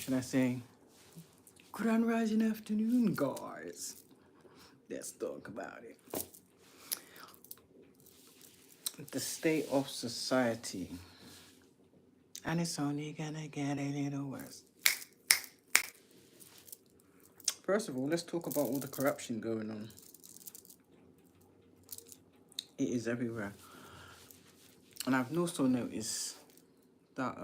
should I say, grand rising afternoon, guys. Let's talk about it. The state of society. And it's only gonna get a little worse. First of all, let's talk about all the corruption going on. It is everywhere. And I've also noticed that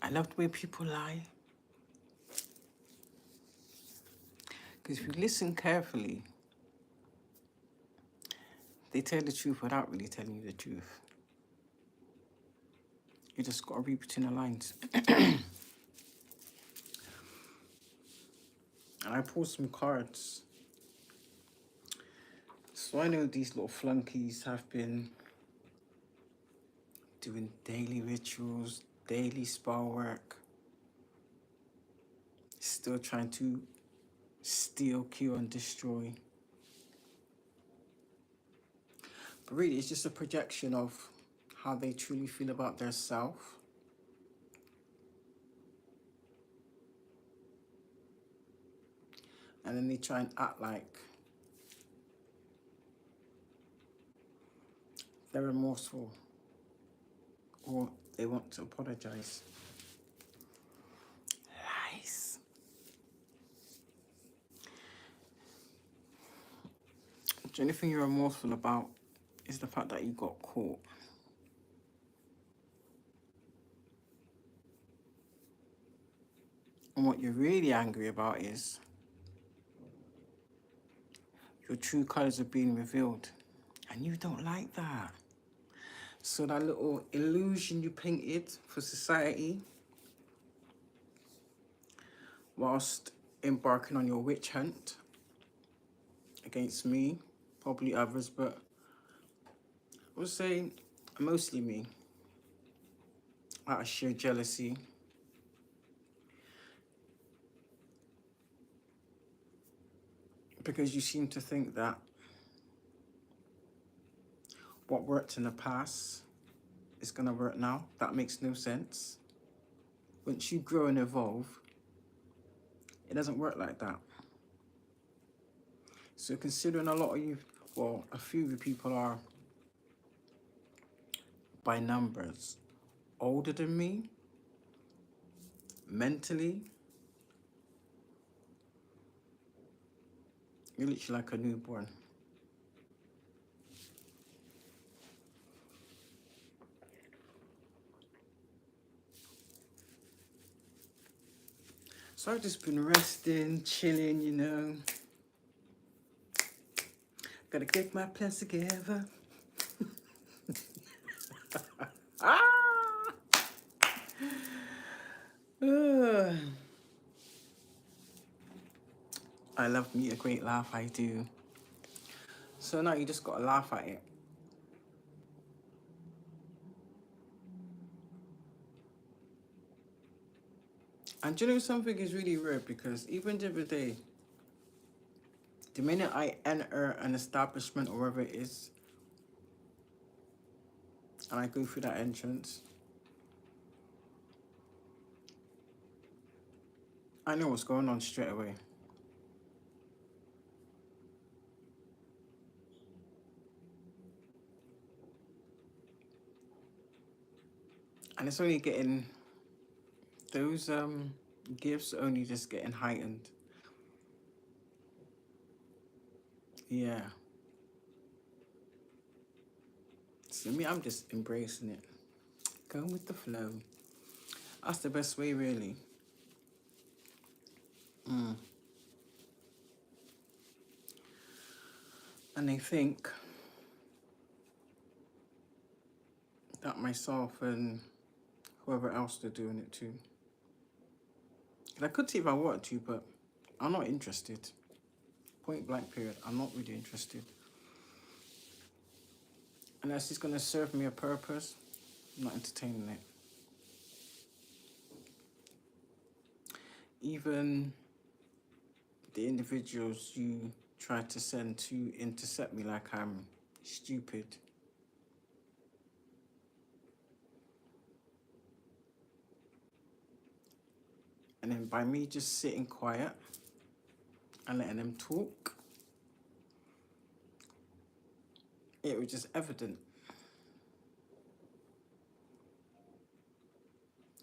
I love the way people lie. Because if you listen carefully, they tell the truth without really telling you the truth. You just gotta read between the lines. And I pulled some cards. So I know these little flunkies have been doing daily rituals, daily spa work, still trying to steal, kill, and destroy. But really, it's just a projection of how they truly feel about their self. And then they try and act like they're remorseful or they want to apologize. Lies. The only thing you're remorseful about is the fact that you got caught. And what you're really angry about is your true colours are being revealed. And you don't like that. So that little illusion you painted for society whilst embarking on your witch hunt against me, probably others, but I would say mostly me, out of sheer jealousy. Because you seem to think that what worked in the past is going to work now. That makes no sense. Once you grow and evolve, it doesn't work like that. So considering a lot of you, well, a few of you people are, by numbers, older than me, mentally, you're literally like a newborn. So I've just been resting, chilling, you know. Gotta get my plans together. Ah! I love me a great laugh, I do. So now you just gotta laugh at it. And do you know something is really weird? Because even the other day, the minute I enter an establishment or wherever it is, and I go through that entrance, I know what's going on straight away. And it's only getting, those gifts only just getting heightened. Yeah. So me, I'm just embracing it. Going with the flow. That's the best way, really. And I think that myself and whoever else they're doing it to. I could see if I wanted to, but I'm not interested. Point blank period. I'm not really interested. Unless it's going to serve me a purpose, I'm not entertaining it. Even the individuals you try to send to intercept me like I'm stupid. by me just sitting quiet and letting them talk, it was just evident.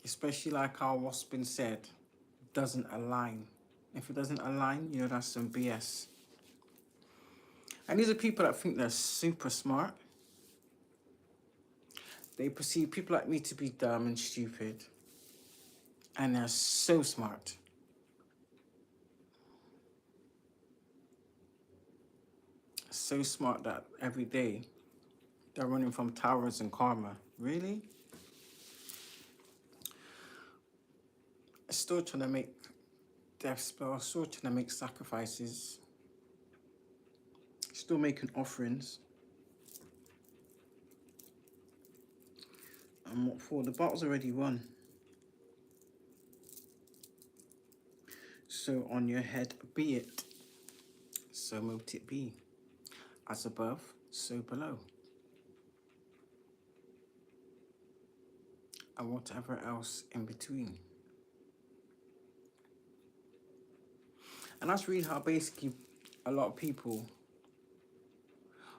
Especially like how what's been said doesn't align. If it doesn't align, you know, that's some BS. And these are people that think they're super smart. They perceive people like me to be dumb and stupid. And they're so smart. So smart that every day they're running from towers and karma. Really? Still trying to make death spells, still trying to make sacrifices, still making offerings. And what for? The battle's already won. So on your head be it, so mote it be. As above, so below. And whatever else in between. And that's really how basically a lot of people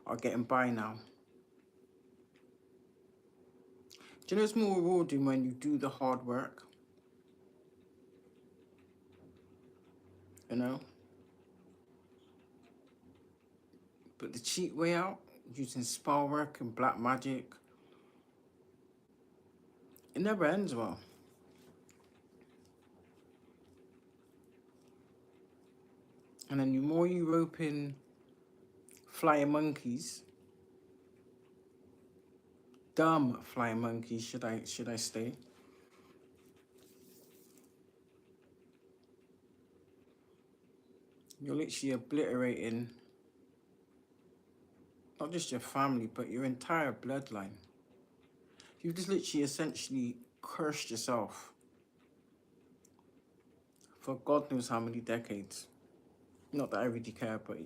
are getting by now. Do you know it's more rewarding when you do the hard work? You know? But the cheap way out, using spell work and black magic, it never ends well. And then the more you rope in flying monkeys, dumb flying monkeys, should I say, you're literally obliterating not just your family, but your entire bloodline. You've just literally essentially cursed yourself for God knows how many decades. Not that I really care, but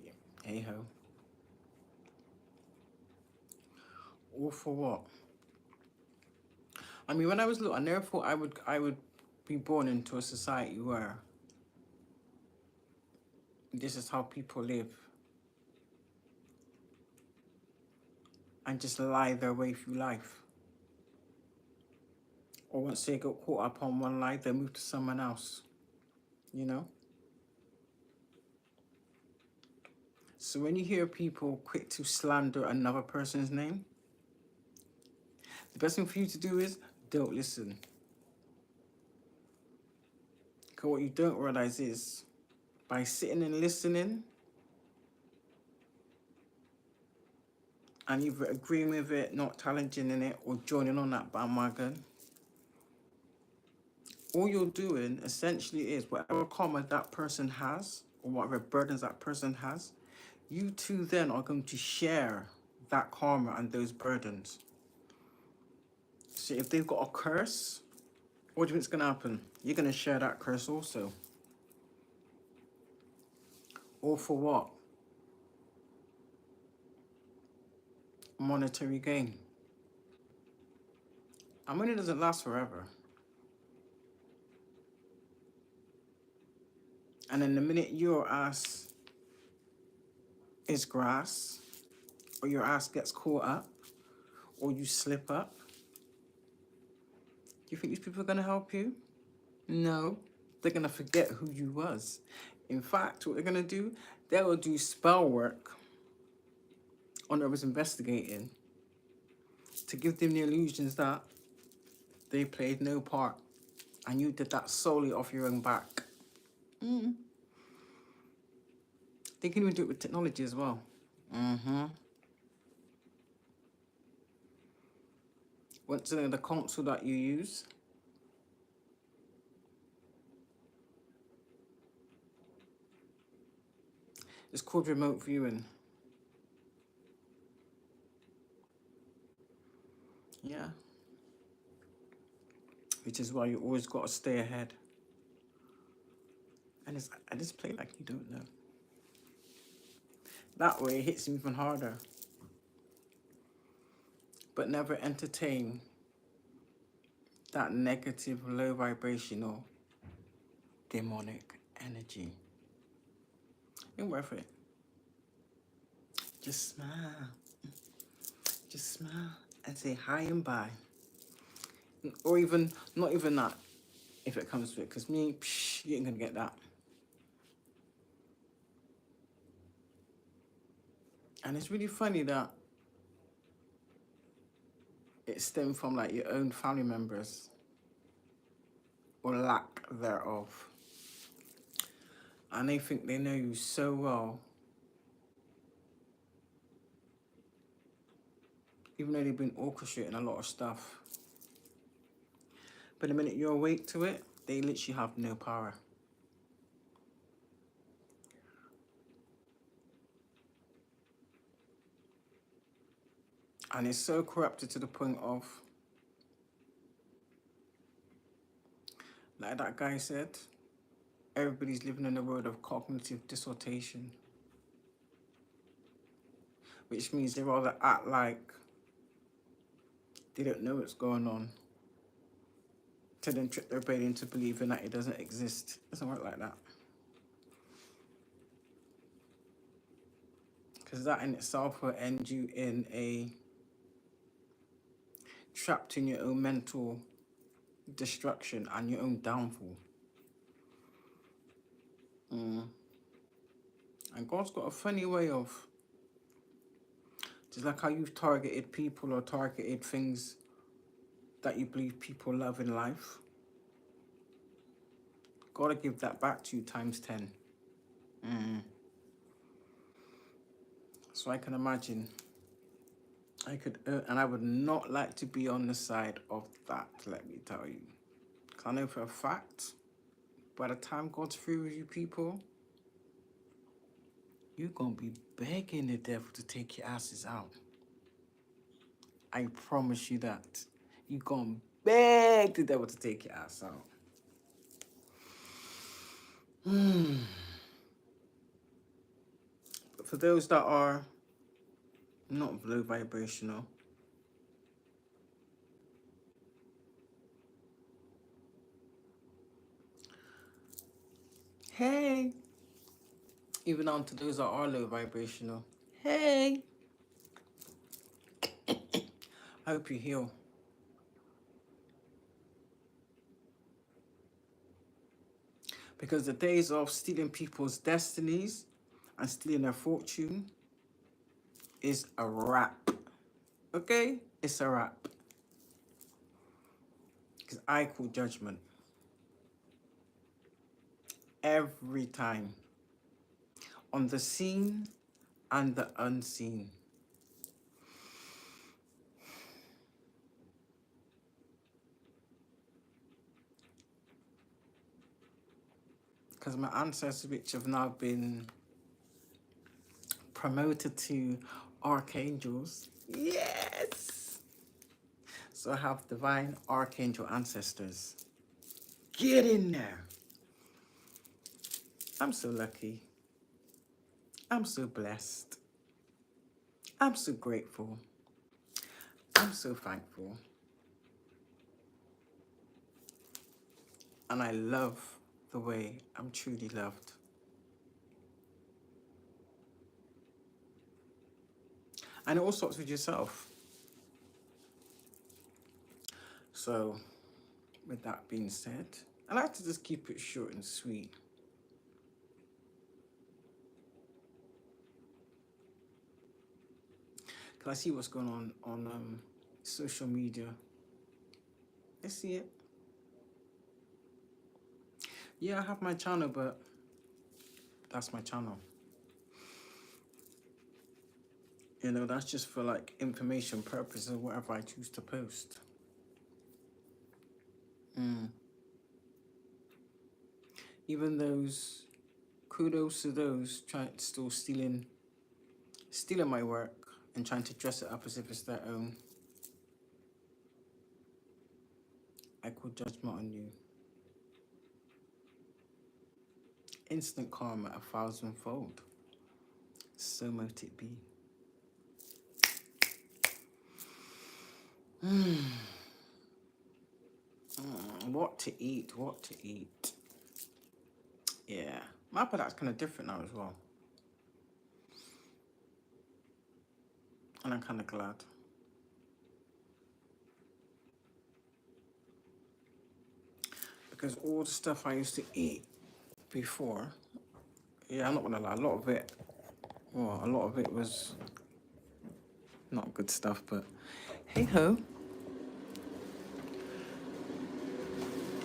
hey ho. All for what? I mean, when I was little, I never thought I would be born into a society where this is how people live. And just lie their way through life. Or once they got caught up on one lie, they move to someone else. You know? So when you hear people quick to slander another person's name, the best thing for you to do is don't listen. Because what you don't realize is, by sitting and listening, and either agreeing with it, not challenging in it, or joining on that bandwagon, all you're doing essentially is whatever karma that person has, or whatever burdens that person has, you two then are going to share that karma and those burdens. So if they've got a curse, what do you think's going to happen? You're going to share that curse also. All for what? Monetary gain. And money doesn't last forever. And then the minute your ass is grass, or your ass gets caught up, or you slip up, do you think these people are going to help you? No. They're going to forget who you was. In fact, what they're going to do, they will do spell work on whoever's investigating to give them the illusions that they played no part and you did that solely off your own back. They can even do it with technology as well. What's the console that you use? It's called remote viewing. Yeah. Which is why you always got to stay ahead. And I just play like you don't know. That way it hits them even harder. But never entertain that negative, low vibrational demonic energy. Ain't worth it. Just smile. Just smile and say hi and bye. Or even, not even that, if it comes to it. Because me, you ain't going to get that. And it's really funny that it stemmed from like your own family members. Or lack thereof. And they think they know you so well. Even though they've been orchestrating a lot of stuff. But the minute you're awake to it, they literally have no power. And it's so corrupted to the point of, like that guy said, everybody's living in a world of cognitive distortion. Which means they rather act like they don't know what's going on, to then trick their brain into believing that it doesn't exist. It doesn't work like that. Because that in itself will end you in a trapped in your own mental destruction and your own downfall. And God's got a funny way of, just like how you've targeted people or targeted things that you believe people love in life, gotta give that back to you times 10. So I can imagine, and I would not like to be on the side of that, let me tell you. Because I know for a fact, by the time God's through with you people, you're gonna be begging the devil to take your asses out. I promise you that. You're gonna beg the devil to take your ass out. But for those that are not low vibrational, hey, even on to those that are low vibrational, hey, I hope you heal. Because the days of stealing people's destinies and stealing their fortune is a wrap. Okay? It's a wrap. Because I call judgment. Every time. On the seen and the unseen. Because my ancestors, which have now been promoted to archangels, yes! So I have divine archangel ancestors. Get in there! I'm so lucky. I'm so blessed. I'm so grateful. I'm so thankful. And I love the way I'm truly loved. And it all starts with yourself. So, with that being said, I like to just keep it short and sweet. Because I see what's going on social media. I see it. Yeah, I have my channel, but that's my channel. You know, that's just for like information purposes or whatever I choose to post. Even those, kudos to those still stealing my work and trying to dress it up as if it's their own. I call judgment on you. Instant karma 1,000-fold. So mote it be. What to eat, what to eat. Yeah, my product's kind of different now as well, and I'm kind of glad. Because all the stuff I used to eat before, yeah, I'm not gonna lie, a lot of it was not good stuff, but hey ho.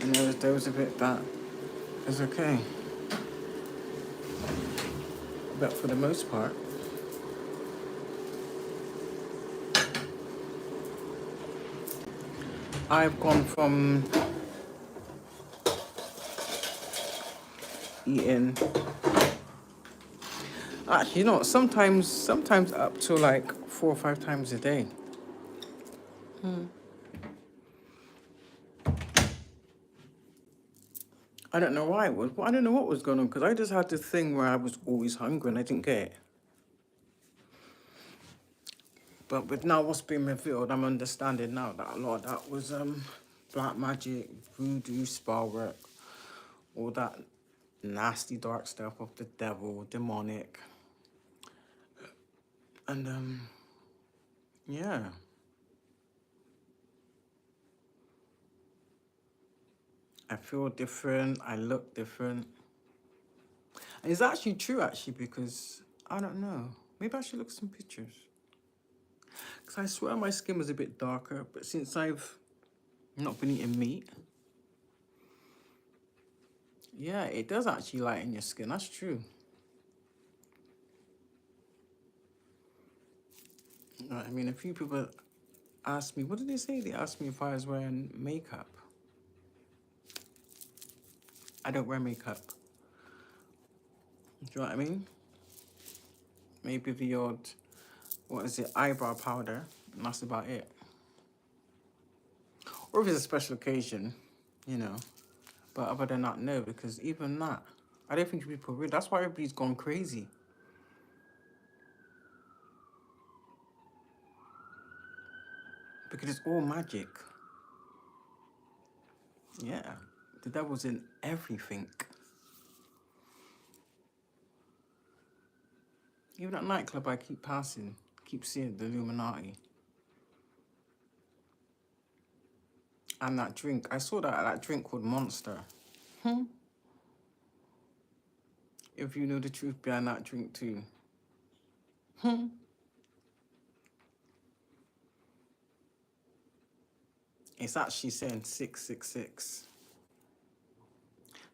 And there was a bit that is okay. But for the most part, I've gone from eating, actually, you know, sometimes up to like 4 or 5 times a day. I don't know why it was, but I don't know what was going on because I just had this thing where I was always hungry and I didn't get it. But with now what's been revealed, I'm understanding now that a lot of that was black magic, voodoo, spell work, all that nasty dark stuff of the devil, demonic. And yeah. I feel different, I look different. And it's actually true actually because I don't know. Maybe I should look at some pictures. Because I swear my skin was a bit darker, but since I've not been eating meat, yeah, it does actually lighten your skin. That's true. I mean, a few people asked me, what did they say? They asked me if I was wearing makeup. I don't wear makeup. Do you know what I mean? Maybe the odd, what is it, eyebrow powder, and that's about it. Or if it's a special occasion, you know. But other than that, no, because even that, I don't think people read. That's why everybody's gone crazy. Because it's all magic. Yeah. The devil's in everything. Even at nightclub, I keep passing, keep seeing the Illuminati. And that drink, I saw that drink called Monster. If you know the truth behind that drink too. It's actually saying 666.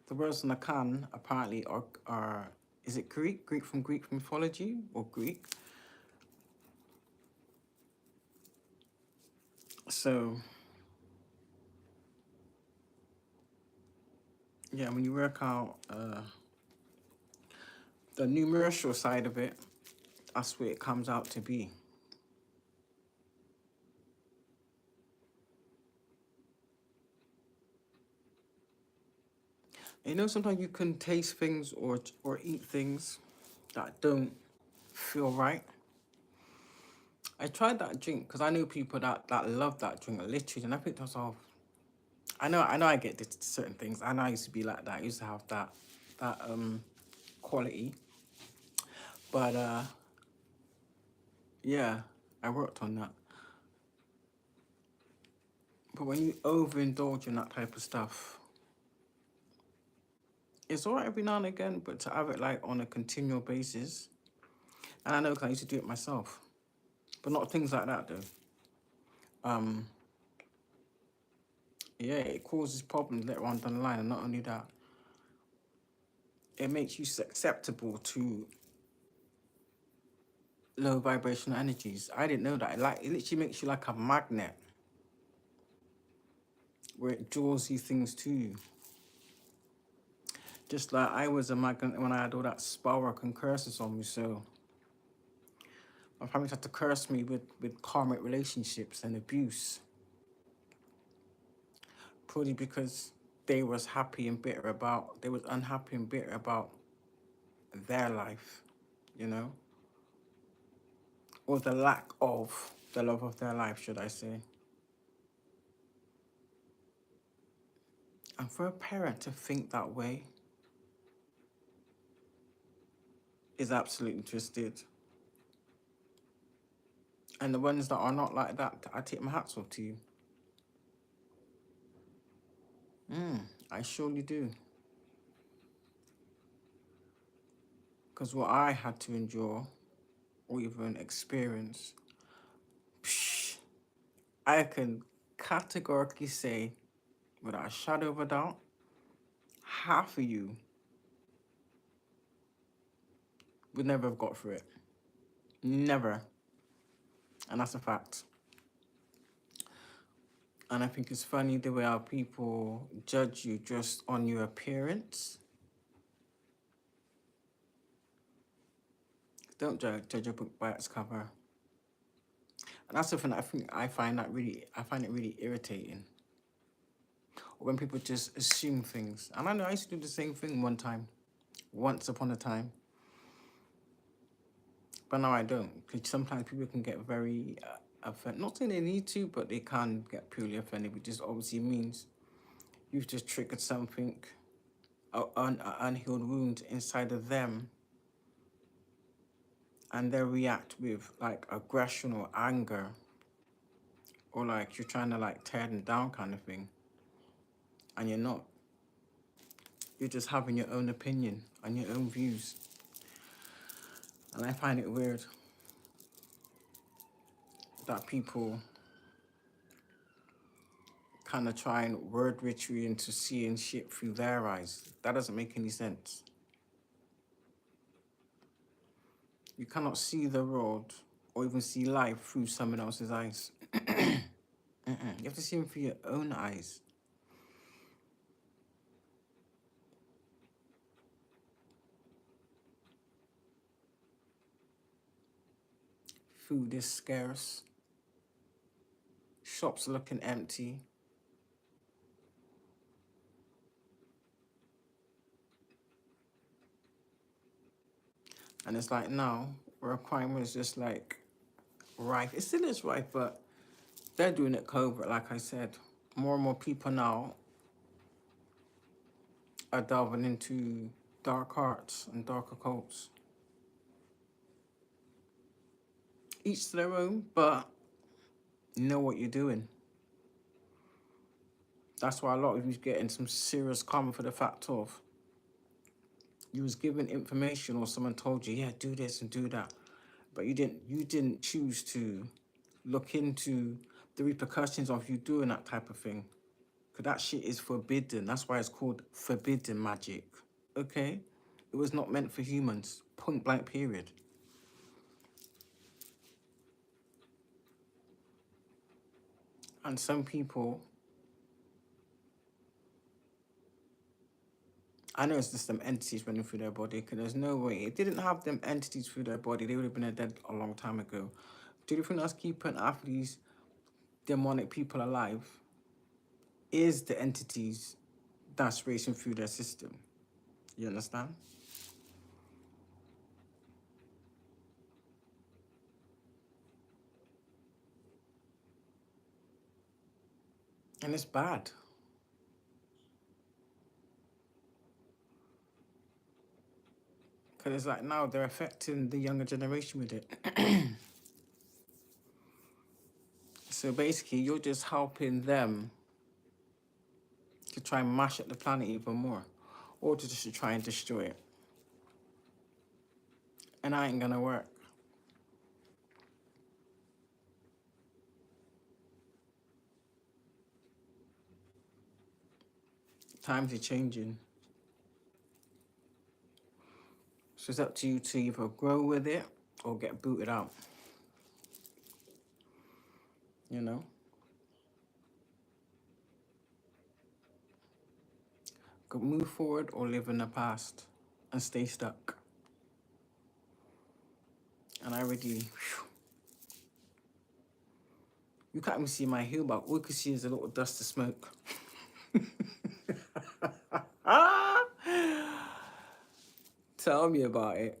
The words on the can apparently are is it Greek? Greek from Greek mythology or Greek? So, yeah, when you work out the numerical side of it, that's what it comes out to be. You know, sometimes you can taste things or eat things that don't feel right. I tried that drink because I know people that love that drink literally, and I picked myself. I know, I get this, certain things. I know I used to be like that. I used to have that quality, but yeah, I worked on that. But when you overindulge in that type of stuff, it's alright every now and again, but to have it like on a continual basis, and I know because I used to do it myself, but not things like that though. Um, yeah, it causes problems later on down the line, and not only that, it makes you susceptible to low vibrational energies. I didn't know that. It literally makes you like a magnet, where it draws these things to you. Just like I was a magnet when I had all that spell work and curses on me, so my family had to curse me with karmic relationships and abuse. Probably because they was they was unhappy and bitter about their life, you know? Or the lack of the love of their life, should I say. And for a parent to think that way, is absolutely twisted. And the ones that are not like that, I take my hats off to you. I surely do. Because what I had to endure or even experience, I can categorically say, without a shadow of a doubt, half of you would never have got through it. Never. And that's a fact. And I think it's funny the way how people judge you just on your appearance. Don't judge a book by its cover. And that's something I find it really irritating. Or when people just assume things. And I know I used to do the same thing once upon a time. But now I don't. Because sometimes people can get very offended. Not saying they need to, but they can get purely offended, which just obviously means you've just triggered something, an unhealed wound inside of them. And they react with like aggression or anger. Or like you're trying to like tear them down kind of thing. And you're not. You're just having your own opinion and your own views. And I find it weird that people kind of try and word rich you into seeing shit through their eyes. That doesn't make any sense. You cannot see the world or even see life through someone else's eyes. You have to see them through your own eyes. Food is scarce. Shops looking empty. And it's like now, where crime is just like rife. It still is rife, but they're doing it covert, like I said. More and more people now are delving into dark arts and dark occults. Each to their own, but know what you're doing. That's why a lot of you getting some serious karma for the fact of you was given information or someone told you, yeah, do this and do that. But you didn't choose to look into the repercussions of you doing that type of thing. Because that shit is forbidden. That's why it's called forbidden magic. Okay? It was not meant for humans. Point blank period. And some people, I know it's just them entities running through their body, because there's no way. If they didn't have them entities through their body, they would have been dead a long time ago. Do you think that's keeping half of these demonic people alive? Is the entities that's racing through their system. You understand? And it's bad. Because it's like now they're affecting the younger generation with it. So basically, you're just helping them to try and mash up the planet even more. Or to just try and destroy it. And that ain't gonna work. Times are changing. So it's up to you to either grow with it or get booted out. You know? Go move forward or live in the past and stay stuck. And I already... You can't even see my heel, but all you can see is a little dust of smoke. Tell me about it.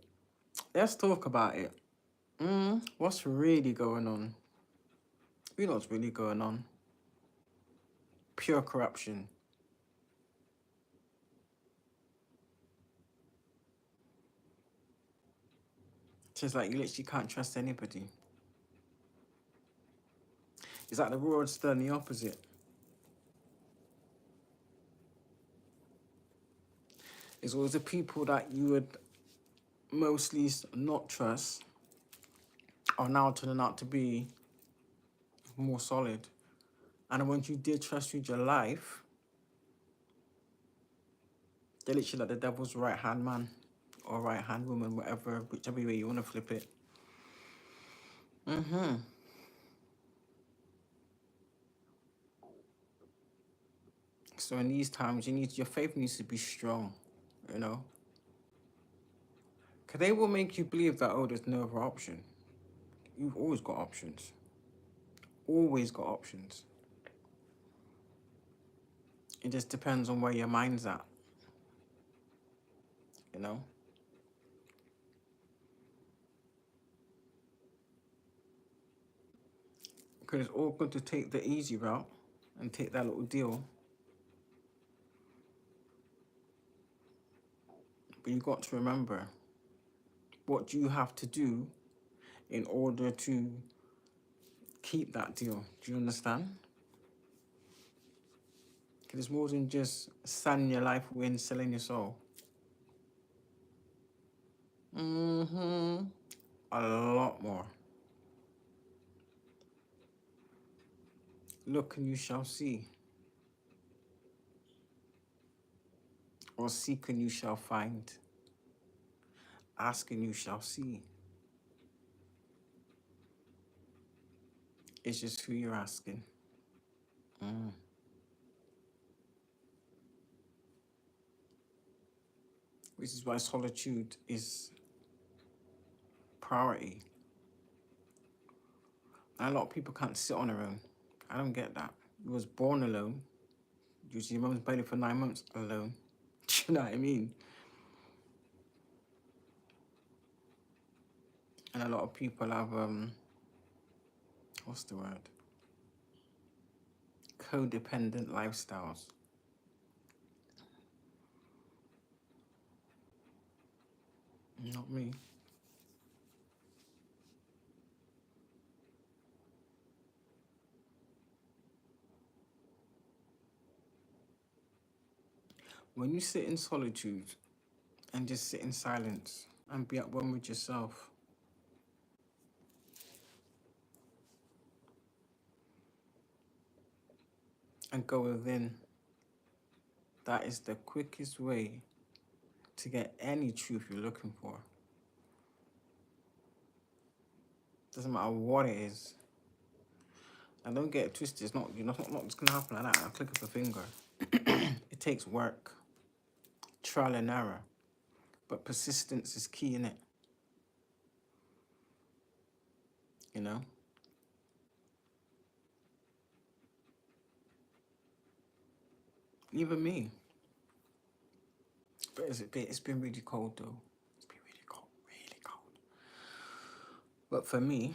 Let's talk about it. What's really going on? You know what's really going on? Pure corruption. It's like you literally can't trust anybody. It's like the world's done the opposite. It's always the people that you would mostly not trust are now turning out to be more solid. And once you did trust with your life, they're literally like the devil's right hand man or right hand woman, whatever, whichever way you want to flip it. So in these times, your faith needs to be strong, you know. Because they will make you believe that, oh, there's no other option. You've always got options. Always got options. It just depends on where your mind's at, you know. Because it's all good to take the easy route and take that little deal. But you got to remember, what do you have to do in order to keep that deal? Do you understand? Because it's more than just selling your life away and selling your soul. A lot more. Look and you shall see. Or seek and you shall find. Ask and you shall see. It's just who you're asking. Which is why solitude is priority. And a lot of people can't sit on their own. I don't get that. You was born alone. You was in your mum's belly for 9 months alone. Do you know what I mean? And a lot of people have, what's the word? Codependent lifestyles. Not me. When you sit in solitude and just sit in silence and be at one with yourself, and go within, that is the quickest way to get any truth you're looking for. Doesn't matter what it is. And don't get it twisted. It's not, not just gonna happen like that. I'll click of a finger. It takes work, trial and error, but persistence is key in it. You know. Even me. But it's been really cold though. It's been really cold, really cold. But for me,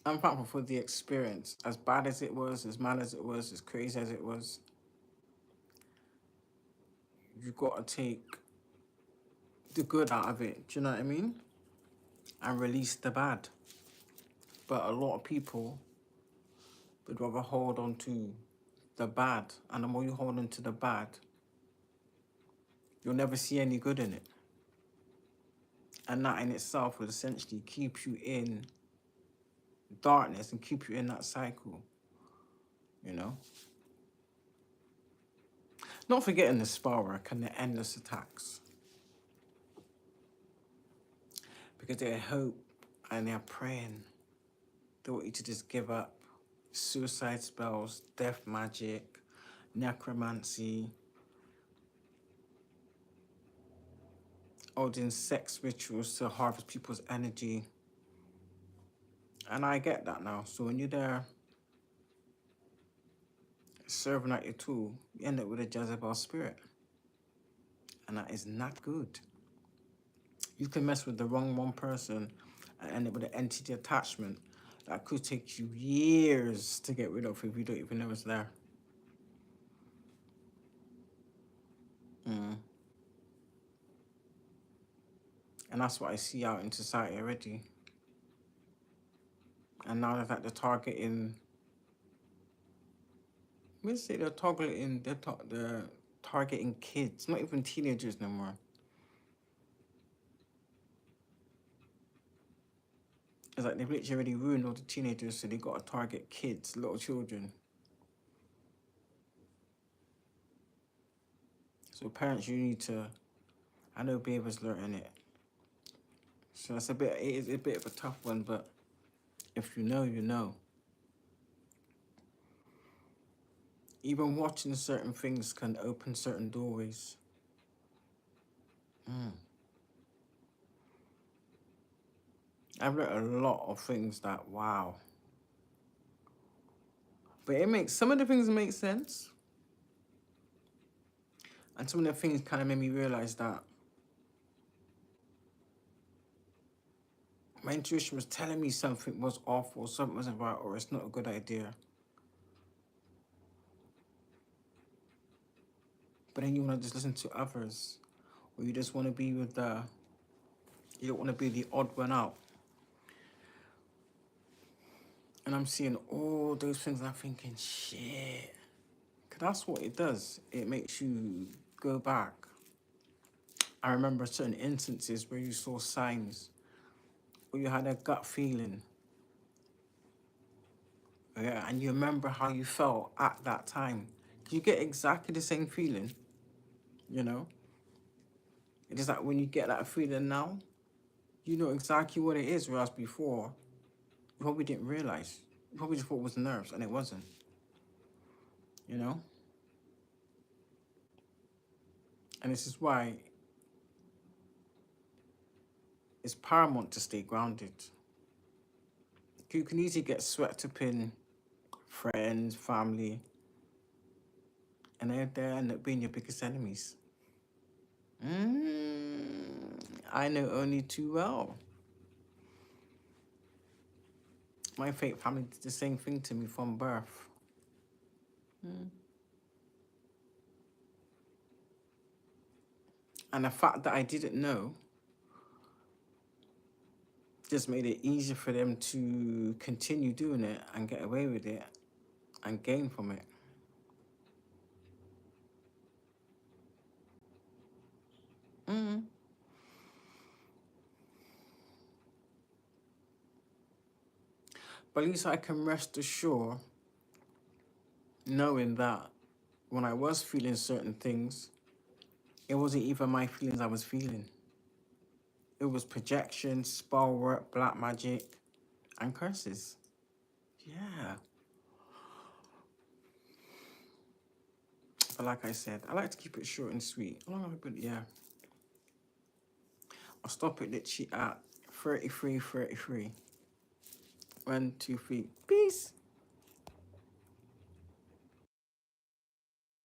I'm thankful for the experience. As bad as it was, as mad as it was, as crazy as it was, you've got to take the good out of it. Do you know what I mean? And release the bad. But a lot of people would rather hold on to the bad. And the more you hold on to the bad, you'll never see any good in it. And that in itself will essentially keep you in darkness and keep you in that cycle, you know? Not forgetting the spell work and the endless attacks. Because they hope and they're praying. They want you to just give up. Suicide spells, death magic, necromancy, holding sex rituals to harvest people's energy. And I get that now. So when you're there serving out your tool, you end up with a Jezebel spirit. And that is not good. You can mess with the wrong one person and end up with an entity attachment that could take you years to get rid of if you don't even know it's there. And that's what I see out in society already. And now they're like the targeting, let's say they're targeting kids, not even teenagers no more. It's like they've literally already ruined all the teenagers, so they got to target kids, little children. So parents, you need to, I know babies learning it. So it is a bit of a tough one, but if you know, you know. Even watching certain things can open certain doorways. I've read a lot of things that, wow. But some of the things make sense. And some of the things kind of made me realize that my intuition was telling me something was off or something wasn't right or it's not a good idea. But then you want to just listen to others, or you just want to be with you don't want to be the odd one out. And I'm seeing all those things and I'm thinking, shit. Because that's what it does. It makes you go back. I remember certain instances where you saw signs, or you had a gut feeling. Yeah, and you remember how you felt at that time. You get exactly the same feeling, you know? It is like when you get that feeling now, you know exactly what it is, whereas before, you probably didn't realize. You probably just thought it was nerves, and it wasn't, you know? And this is why it's paramount to stay grounded. You can easily get swept up in friends, family, and they end up being your biggest enemies. I know only too well. My fake family did the same thing to me from birth. And the fact that I didn't know just made it easier for them to continue doing it and get away with it and gain from it. But at least I can rest assured knowing that when I was feeling certain things, it wasn't even my feelings I was feeling. It was projection, spell work, black magic, and curses. Yeah. But like I said, I like to keep it short and sweet. How long have I been? Yeah. I'll stop it literally at 33:33. 1, 2, 3. Peace.